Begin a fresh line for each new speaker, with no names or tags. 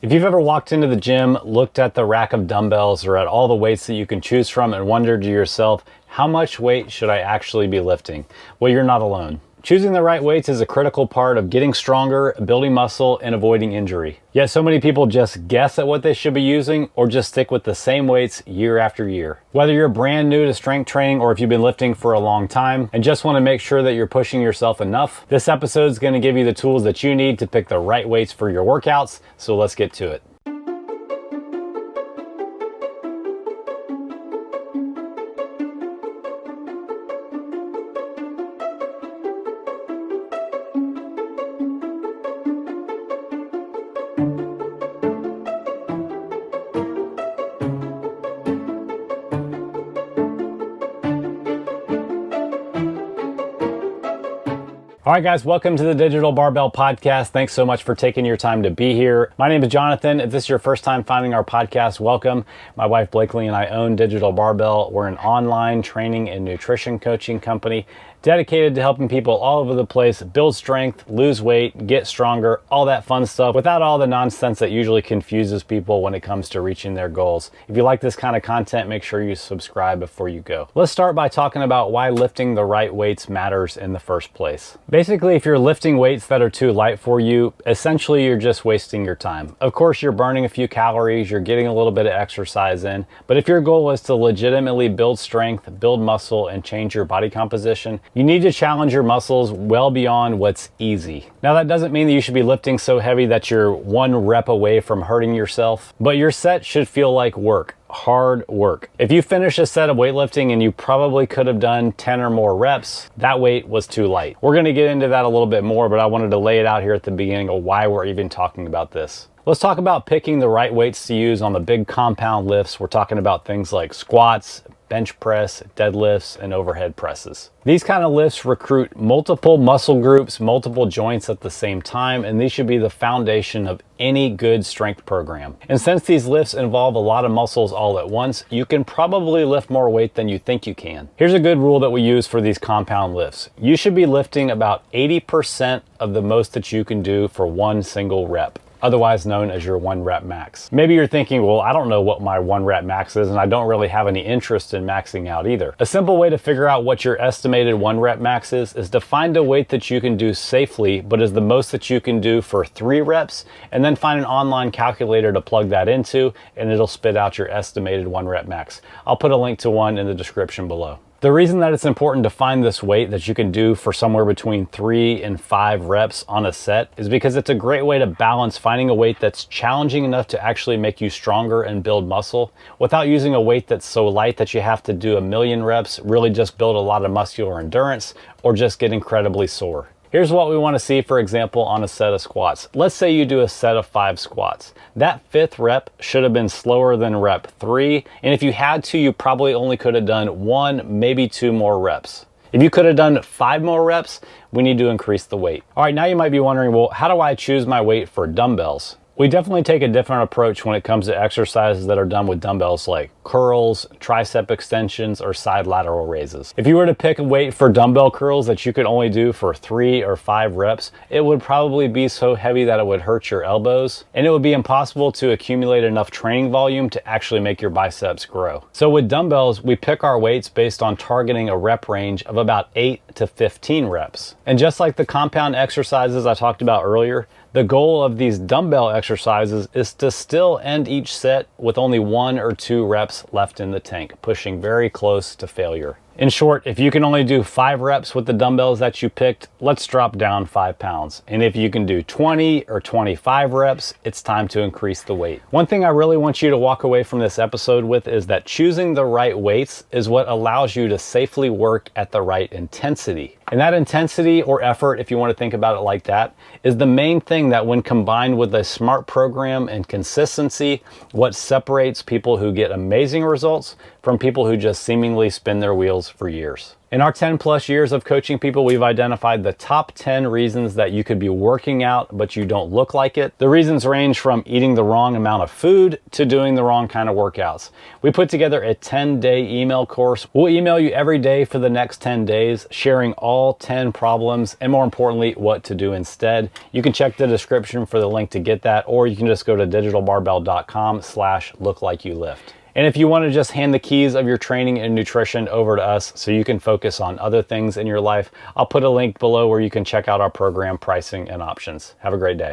If you've ever walked into the gym, looked at the rack of dumbbells or at all the weights that you can choose from and wondered to yourself, how much weight should I actually be lifting? Well, you're not alone. Choosing the right weights is a critical part of getting stronger, building muscle, and avoiding injury. Yet so many people just guess at what they should be using or just stick with the same weights year after year. Whether you're brand new to strength training or if you've been lifting for a long time and just want to make sure that you're pushing yourself enough, this episode is going to give you the tools that you need to pick the right weights for your workouts. So let's get to it. All right, guys, welcome to the Digital Barbell Podcast. Thanks so much for taking your time to be here. My name is Jonathan. If this is your first time finding our podcast, welcome. My wife Blakely and I own Digital Barbell. We're an online training and nutrition coaching company dedicated to helping people all over the place build strength, lose weight, get stronger, all that fun stuff without all the nonsense that usually confuses people when it comes to reaching their goals. If you like this kind of content, make sure you subscribe before you go. Let's start by talking about why lifting the right weights matters in the first place. Basically, if you're lifting weights that are too light for you, essentially you're just wasting your time. Of course, you're burning a few calories, you're getting a little bit of exercise in, but if your goal is to legitimately build strength, build muscle, and change your body composition, you need to challenge your muscles well beyond what's easy. Now, that doesn't mean that you should be lifting so heavy that you're one rep away from hurting yourself, but your set should feel like work. Hard work. If you finish a set of weightlifting and you probably could have done 10 or more reps, that weight was too light. We're going to get into that a little bit more, but I wanted to lay it out here at the beginning of why we're even talking about this. Let's talk about picking the right weights to use on the big compound lifts. We're talking about things like squats, bench press, deadlifts, and overhead presses. These kind of lifts recruit multiple muscle groups, multiple joints at the same time, and these should be the foundation of any good strength program. And since these lifts involve a lot of muscles all at once, you can probably lift more weight than you think you can. Here's a good rule that we use for these compound lifts. You should be lifting about 80% of the most that you can do for one single rep, otherwise known as your 1 rep max. Maybe you're thinking, well, I don't know what my 1 rep max is and I don't really have any interest in maxing out either. A simple way to figure out what your estimated 1 rep max is to find a weight that you can do safely, but is the most that you can do for 3 reps, and then find an online calculator to plug that into, and it'll spit out your estimated 1 rep max. I'll put a link to one in the description below. The reason that it's important to find this weight that you can do for somewhere between 3 and 5 reps on a set is because it's a great way to balance finding a weight that's challenging enough to actually make you stronger and build muscle without using a weight that's so light that you have to do a million reps, really just build a lot of muscular endurance, or just get incredibly sore. Here's what we want to see, for example, on a set of squats. Let's say you do a set of 5 squats. That 5th rep should have been slower than rep 3, and if you had to, you probably only could have done 1, maybe 2 more reps. If you could have done 5 more reps, we need to increase the weight. All right, now you might be wondering, well, how do I choose my weight for dumbbells? We definitely take a different approach when it comes to exercises that are done with dumbbells like curls, tricep extensions, or side lateral raises. If you were to pick a weight for dumbbell curls that you could only do for 3 or 5 reps, it would probably be so heavy that it would hurt your elbows, and it would be impossible to accumulate enough training volume to actually make your biceps grow. So with dumbbells, we pick our weights based on targeting a rep range of about 8 to 15 reps. And just like the compound exercises I talked about earlier, the goal of these dumbbell exercises is to still end each set with only 1 or 2 reps left in the tank, pushing very close to failure. In short, if you can only do 5 reps with the dumbbells that you picked, let's drop down 5 pounds. And if you can do 20 or 25 reps, it's time to increase the weight. One thing I really want you to walk away from this episode with is that choosing the right weights is what allows you to safely work at the right intensity. And that intensity or effort, if you want to think about it like that, is the main thing that when combined with a smart program and consistency, what separates people who get amazing results from people who just seemingly spin their wheels goals for years. In our 10 plus years of coaching people, we've identified the top 10 reasons that you could be working out, but you don't look like it. The reasons range from eating the wrong amount of food to doing the wrong kind of workouts. We put together a 10-day email course. We'll email you every day for the next 10 days, sharing all 10 problems and, more importantly, what to do instead. You can check the description for the link to get that, or you can just go to digitalbarbell.com/looklikeyoulift. And if you want to just hand the keys of your training and nutrition over to us so you can focus on other things in your life, I'll put a link below where you can check out our program pricing and options. Have a great day.